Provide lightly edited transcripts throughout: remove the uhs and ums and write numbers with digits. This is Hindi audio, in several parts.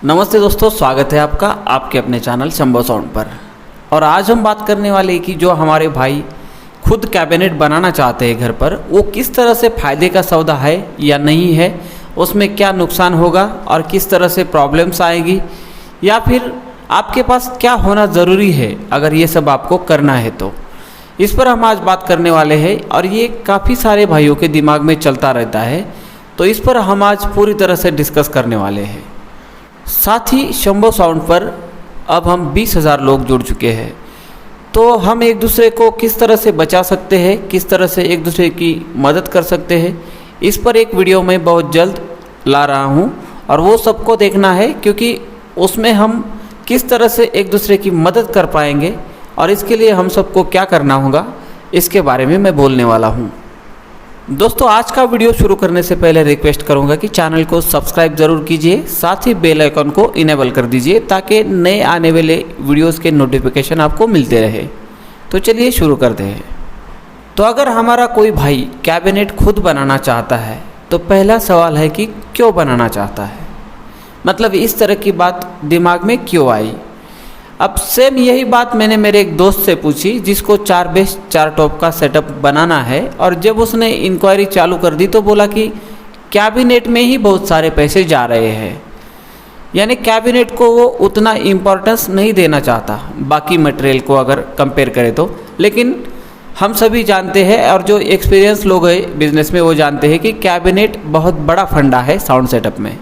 नमस्ते दोस्तों, स्वागत है आपका आपके अपने चैनल शंभो साउंड पर। और आज हम बात करने वाले हैं कि जो हमारे भाई खुद कैबिनेट बनाना चाहते हैं घर पर, वो किस तरह से फ़ायदे का सौदा है या नहीं है, उसमें क्या नुकसान होगा और किस तरह से प्रॉब्लम्स आएगी, या फिर आपके पास क्या होना ज़रूरी है अगर ये सब आपको करना है तो। इस पर हम आज बात करने वाले हैं और ये काफ़ी सारे भाइयों के दिमाग में चलता रहता है, तो इस पर हम आज पूरी तरह से डिस्कस करने वाले हैं। साथ ही शंभो साउंड पर अब हम 20,000 लोग जुड़ चुके हैं, तो हम एक दूसरे को किस तरह से बचा सकते हैं, किस तरह से एक दूसरे की मदद कर सकते हैं, इस पर एक वीडियो मैं बहुत जल्द ला रहा हूं और वो सबको देखना है, क्योंकि उसमें हम किस तरह से एक दूसरे की मदद कर पाएंगे और इसके लिए हम सबको क्या करना होगा, इसके बारे में मैं बोलने वाला हूं। दोस्तों, आज का वीडियो शुरू करने से पहले रिक्वेस्ट करूंगा कि चैनल को सब्सक्राइब ज़रूर कीजिए, साथ ही बेल आइकन को इनेबल कर दीजिए ताकि नए आने वाले वीडियोस के नोटिफिकेशन आपको मिलते रहे। तो चलिए शुरू करते हैं। तो अगर हमारा कोई भाई कैबिनेट खुद बनाना चाहता है तो पहला सवाल है कि क्यों बनाना चाहता है, मतलब इस तरह की बात दिमाग में क्यों आई। अब सेम यही बात मैंने मेरे एक दोस्त से पूछी जिसको 4 बेस 4 टॉप का सेटअप बनाना है, और जब उसने इंक्वायरी चालू कर दी तो बोला कि कैबिनेट में ही बहुत सारे पैसे जा रहे हैं, यानी कैबिनेट को वो उतना इम्पोर्टेंस नहीं देना चाहता बाकी मटेरियल को अगर कंपेयर करें तो। लेकिन हम सभी जानते हैं और जो एक्सपीरियंस लोग हैं बिजनेस में वो जानते हैं कि कैबिनेट बहुत बड़ा फंडा है साउंड सेटअप में।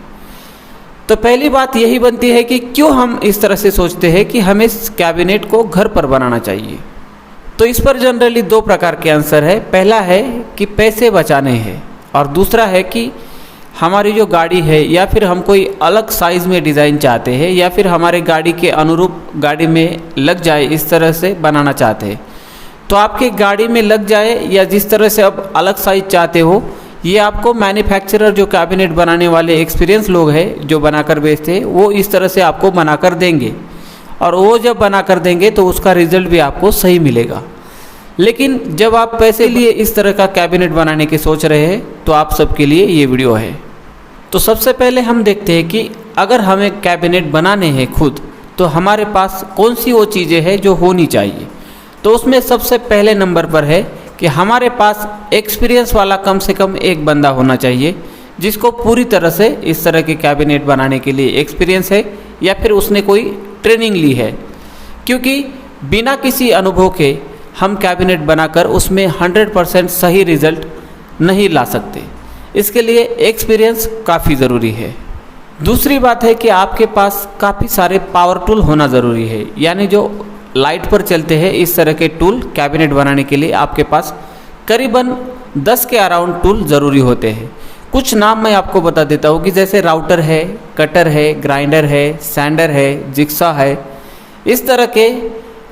तो पहली बात यही बनती है कि क्यों हम इस तरह से सोचते हैं कि हमें कैबिनेट को घर पर बनाना चाहिए। तो इस पर जनरली 2 प्रकार के आंसर है। पहला है कि पैसे बचाने हैं, और दूसरा है कि हमारी जो गाड़ी है या फिर हम कोई अलग साइज़ में डिज़ाइन चाहते हैं या फिर हमारे गाड़ी के अनुरूप गाड़ी में लग जाए, इस तरह से बनाना चाहते हैं। तो आपके गाड़ी में लग जाए या जिस तरह से आप अलग साइज़ चाहते हो, ये आपको मैन्युफैक्चरर जो कैबिनेट बनाने वाले एक्सपीरियंस लोग हैं जो बनाकर बेचते हैं, वो इस तरह से आपको बनाकर देंगे, और वो जब बनाकर देंगे तो उसका रिजल्ट भी आपको सही मिलेगा। लेकिन जब आप पैसे लिए इस तरह का कैबिनेट बनाने की सोच रहे हैं तो आप सबके लिए ये वीडियो है। तो सबसे पहले हम देखते हैं कि अगर हमें कैबिनेट बनाने हैं खुद, तो हमारे पास कौन सी वो चीज़ें हैं जो होनी चाहिए। तो उसमें सबसे पहले नंबर पर है कि हमारे पास एक्सपीरियंस वाला कम से कम एक बंदा होना चाहिए जिसको पूरी तरह से इस तरह के कैबिनेट बनाने के लिए एक्सपीरियंस है या फिर उसने कोई ट्रेनिंग ली है, क्योंकि बिना किसी अनुभव के हम कैबिनेट बनाकर उसमें 100% सही रिज़ल्ट नहीं ला सकते। इसके लिए एक्सपीरियंस काफ़ी ज़रूरी है। दूसरी बात है कि आपके पास काफ़ी सारे पावर टूल होना ज़रूरी है, यानी जो लाइट पर चलते हैं इस तरह के टूल कैबिनेट बनाने के लिए आपके पास करीबन 10 के अराउंड टूल ज़रूरी होते हैं। कुछ नाम मैं आपको बता देता हूँ कि जैसे राउटर है, कटर है, ग्राइंडर है, सैंडर है, जिक्सा है, इस तरह के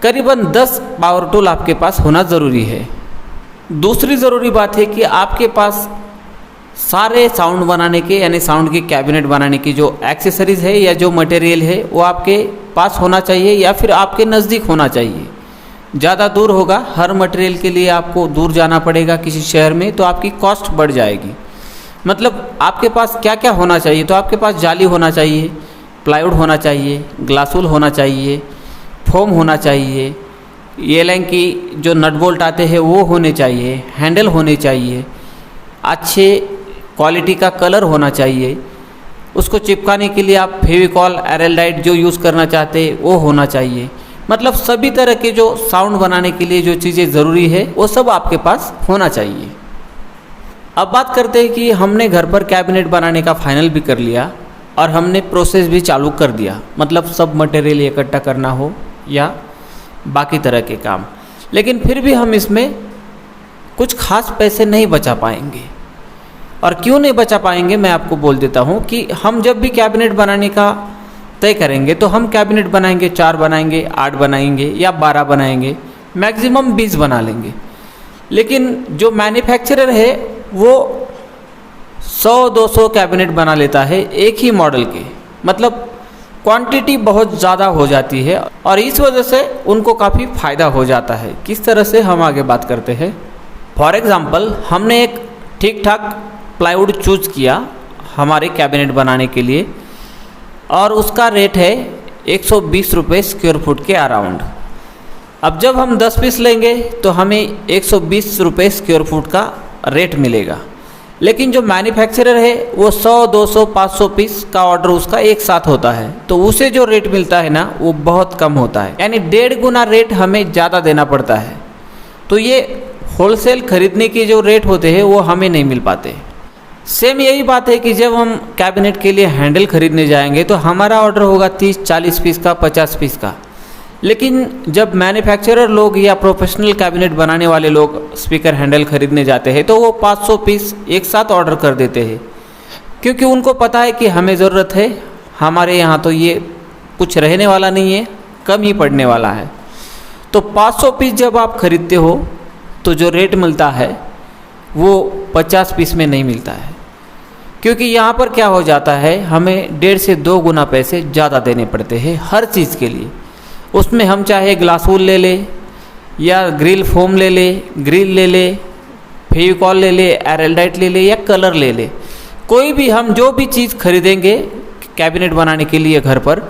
करीबन 10 पावर टूल आपके पास होना ज़रूरी है। दूसरी ज़रूरी बात है कि आपके पास सारे साउंड बनाने के यानी साउंड की कैबिनेट बनाने की जो एक्सेसरीज़ है या जो मटेरियल है वो आपके पास होना चाहिए या फिर आपके नज़दीक होना चाहिए। ज़्यादा दूर होगा, हर मटेरियल के लिए आपको दूर जाना पड़ेगा किसी शहर में, तो आपकी कॉस्ट बढ़ जाएगी। मतलब आपके पास क्या क्या होना चाहिए, तो आपके पास जाली होना चाहिए, प्लाईवुड होना चाहिए, ग्लासवुल होना चाहिए, फोम होना चाहिए, ये लाइन की जो नट बोल्ट आते हैं वो होने चाहिए, हैंडल होने चाहिए, अच्छे क्वालिटी का कलर होना चाहिए, उसको चिपकाने के लिए आप फेविकॉल एरेल्डाइट जो यूज़ करना चाहते हैं वो होना चाहिए। मतलब सभी तरह के जो साउंड बनाने के लिए जो चीज़ें ज़रूरी है वो सब आपके पास होना चाहिए। अब बात करते हैं कि हमने घर पर कैबिनेट बनाने का फाइनल भी कर लिया और हमने प्रोसेस भी चालू कर दिया, मतलब सब मटेरियल इकट्ठा करना हो या बाकी तरह के काम, लेकिन फिर भी हम इसमें कुछ खास पैसे नहीं बचा पाएंगे। और क्यों नहीं बचा पाएंगे मैं आपको बोल देता हूँ कि हम जब भी कैबिनेट बनाने का तय करेंगे तो हम कैबिनेट बनाएंगे, 4 बनाएंगे, 8 बनाएंगे या 12 बनाएंगे, मैक्सिमम 20 बना लेंगे। लेकिन जो मैन्युफैक्चरर है वो 100-200 कैबिनेट बना लेता है एक ही मॉडल के, मतलब क्वांटिटी बहुत ज़्यादा हो जाती है और इस वजह से उनको काफ़ी फ़ायदा हो जाता है। किस तरह से, हम आगे बात करते हैं। फॉर एग्ज़ाम्पल, हमने एक ठीक ठाक प्लाईवुड चूज़ किया हमारे कैबिनेट बनाने के लिए, और उसका रेट है 120 रुपये स्क्वायर फुट के अराउंड। अब जब हम 10 पीस लेंगे तो हमें 120 रुपये स्क्वायर फुट का रेट मिलेगा। लेकिन जो मैन्युफैक्चरर है वो 100, 200, 500 पीस का ऑर्डर उसका एक साथ होता है, तो उसे जो रेट मिलता है ना वो बहुत कम होता है, यानी 1.5 गुना रेट हमें ज़्यादा देना पड़ता है। तो ये होलसेल खरीदने के जो रेट होते हैं वो हमें नहीं मिल पाते। सेम यही बात है कि जब हम कैबिनेट के लिए हैंडल खरीदने जाएंगे तो हमारा ऑर्डर होगा 30, 40 पीस का, 50 पीस का। लेकिन जब मैन्युफैक्चरर लोग या प्रोफेशनल कैबिनेट बनाने वाले लोग स्पीकर हैंडल खरीदने जाते हैं तो वो 500 पीस एक साथ ऑर्डर कर देते हैं, क्योंकि उनको पता है कि हमें ज़रूरत है, हमारे यहाँ तो ये कुछ रहने वाला नहीं है, कम ही पड़ने वाला है। तो 500 पीस जब आप खरीदते हो तो जो रेट मिलता है वो 50 पीस में नहीं मिलता है, क्योंकि यहाँ पर क्या हो जाता है, हमें 1.5 से 2 गुना पैसे ज़्यादा देने पड़ते हैं हर चीज़ के लिए। उसमें हम चाहे ग्लास वूल ले ले या ग्रिल फोम ले ले, ग्रिल ले ले, फेविकॉल ले ले, एरल्डाइट ले ले या कलर ले ले, कोई भी हम जो भी चीज़ खरीदेंगे कैबिनेट बनाने के लिए घर पर,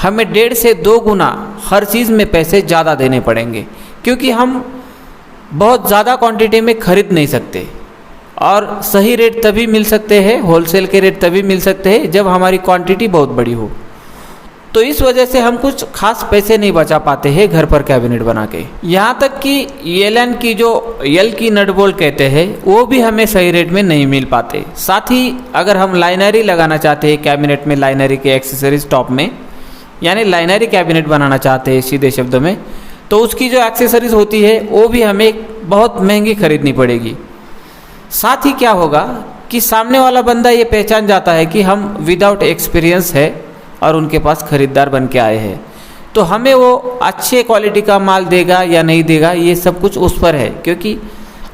हमें 1.5 से 2 गुना हर चीज़ में पैसे ज़्यादा देने पड़ेंगे, क्योंकि हम बहुत ज़्यादा क्वांटिटी में खरीद नहीं सकते। और सही रेट तभी मिल सकते हैं, होलसेल के रेट तभी मिल सकते हैं जब हमारी क्वांटिटी बहुत बड़ी हो। तो इस वजह से हम कुछ खास पैसे नहीं बचा पाते हैं घर पर कैबिनेट बना के। यहाँ तक कि एलन की जो यल की नट बोल्ट कहते हैं वो भी हमें सही रेट में नहीं मिल पाते। साथ ही अगर हम लाइनरी लगाना चाहते हैं कैबिनेट में, लाइनरी के एक्सेसरीज टॉप में, यानी लाइनरी कैबिनेट बनाना चाहते हैं सीधे शब्दों में, तो उसकी जो एक्सेसरीज होती है वो भी हमें बहुत महंगी खरीदनी पड़ेगी। साथ ही क्या होगा कि सामने वाला बंदा ये पहचान जाता है कि हम विदाउट एक्सपीरियंस है और उनके पास ख़रीदार बन के आए हैं, तो हमें वो अच्छे क्वालिटी का माल देगा या नहीं देगा ये सब कुछ उस पर है, क्योंकि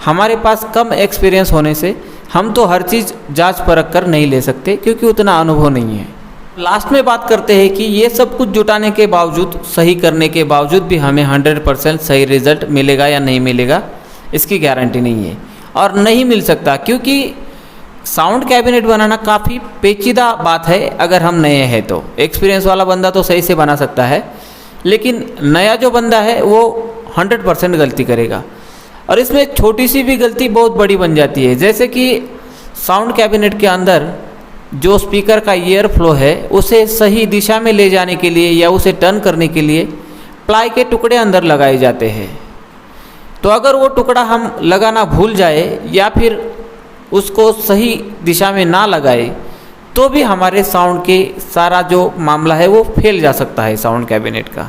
हमारे पास कम एक्सपीरियंस होने से हम तो हर चीज़ जांच परख कर नहीं ले सकते, क्योंकि उतना अनुभव नहीं है। लास्ट में बात करते हैं कि ये सब कुछ जुटाने के बावजूद, सही करने के बावजूद भी हमें 100% सही रिज़ल्ट मिलेगा या नहीं मिलेगा इसकी गारंटी नहीं है, और नहीं मिल सकता, क्योंकि साउंड कैबिनेट बनाना काफ़ी पेचीदा बात है। अगर हम नए हैं तो एक्सपीरियंस वाला बंदा तो सही से बना सकता है, लेकिन नया जो बंदा है वो 100% गलती करेगा, और इसमें छोटी सी भी गलती बहुत बड़ी बन जाती है। जैसे कि साउंड कैबिनेट के अंदर जो स्पीकर का ईयर फ्लो है उसे सही दिशा में ले जाने के लिए या उसे टर्न करने के लिए प्लाई के टुकड़े अंदर लगाए जाते हैं। तो अगर वो टुकड़ा हम लगाना भूल जाए या फिर उसको सही दिशा में ना लगाए तो भी हमारे साउंड के सारा जो मामला है वो फेल जा सकता है साउंड कैबिनेट का।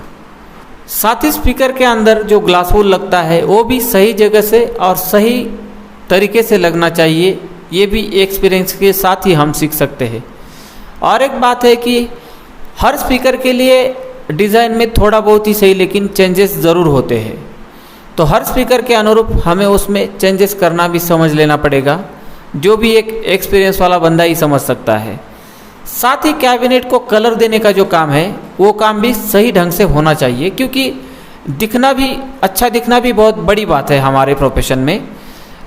साथ ही स्पीकर के अंदर जो ग्लास वूल लगता है वो भी सही जगह से और सही तरीके से लगना चाहिए, ये भी एक्सपीरियंस के साथ ही हम सीख सकते हैं। और एक बात है कि हर स्पीकर के लिए डिज़ाइन में थोड़ा बहुत ही सही लेकिन चेंजेस ज़रूर होते हैं, तो हर स्पीकर के अनुरूप हमें उसमें चेंजेस करना भी समझ लेना पड़ेगा, जो भी एक एक्सपीरियंस वाला बंदा ही समझ सकता है। साथ ही कैबिनेट को कलर देने का जो काम है वो काम भी सही ढंग से होना चाहिए, क्योंकि दिखना भी अच्छा दिखना भी बहुत बड़ी बात है हमारे प्रोफेशन में।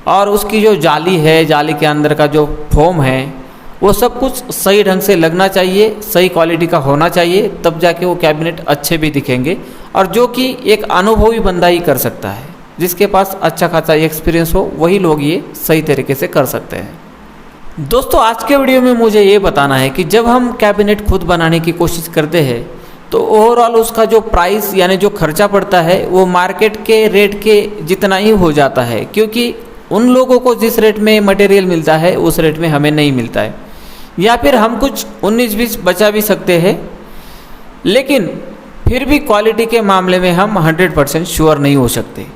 और उसकी जो जाली है, जाली के अंदर का जो फोम है वो सब कुछ सही ढंग से लगना चाहिए, सही क्वालिटी का होना चाहिए, तब जाके वो कैबिनेट अच्छे भी दिखेंगे, और जो कि एक अनुभवी बंदा ही कर सकता है, जिसके पास अच्छा खासा एक्सपीरियंस हो वही लोग ये सही तरीके से कर सकते हैं। दोस्तों आज के वीडियो में मुझे ये बताना है कि जब हम कैबिनेट खुद बनाने की कोशिश करते हैं तो ओवरऑल उसका जो प्राइस यानी जो खर्चा पड़ता है वो मार्केट के रेट के जितना ही हो जाता है, क्योंकि उन लोगों को जिस रेट में मटेरियल मिलता है उस रेट में हमें नहीं मिलता है, या फिर हम कुछ 19-20 बचा भी सकते हैं, लेकिन फिर भी क्वालिटी के मामले में हम 100% श्योर नहीं हो सकते।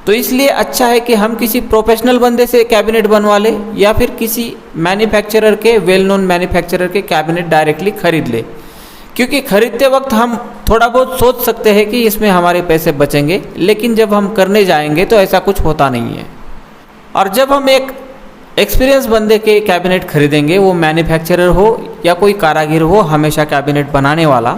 तो इसलिए अच्छा है कि हम किसी प्रोफेशनल बंदे से कैबिनेट बनवा ले या फिर किसी मैन्युफैक्चरर के, वेल नोन मैन्युफैक्चरर के कैबिनेट डायरेक्टली खरीद ले, क्योंकि खरीदते वक्त हम थोड़ा बहुत सोच सकते हैं कि इसमें हमारे पैसे बचेंगे, लेकिन जब हम करने जाएंगे तो ऐसा कुछ होता नहीं है। और जब हम एक एक्सपीरियंस बंदे के कैबिनेट खरीदेंगे, वो मैन्युफैक्चरर हो या कोई कारागिर हो हमेशा कैबिनेट बनाने वाला,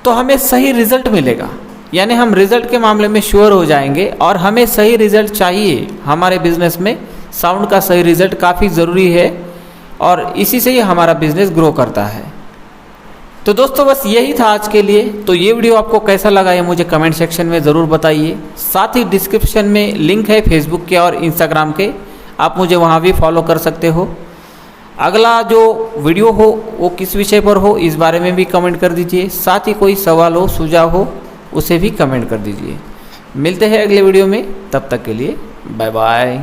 तो हमें सही रिज़ल्ट मिलेगा, यानी हम रिज़ल्ट के मामले में श्योर हो जाएंगे। और हमें सही रिज़ल्ट चाहिए हमारे बिज़नेस में, साउंड का सही रिज़ल्ट काफ़ी ज़रूरी है और इसी से ही हमारा बिज़नेस ग्रो करता है। तो दोस्तों बस यही था आज के लिए। तो ये वीडियो आपको कैसा लगा ये मुझे कमेंट सेक्शन में ज़रूर बताइए। साथ ही डिस्क्रिप्शन में लिंक है फेसबुक के और इंस्टाग्राम के, आप मुझे वहाँ भी फॉलो कर सकते हो। अगला जो वीडियो हो वो किस विषय पर हो इस बारे में भी कमेंट कर दीजिए। साथ ही कोई सवाल हो सुझाव हो उसे भी कमेंट कर दीजिए। मिलते हैं अगले वीडियो में, तब तक के लिए बाय बाय।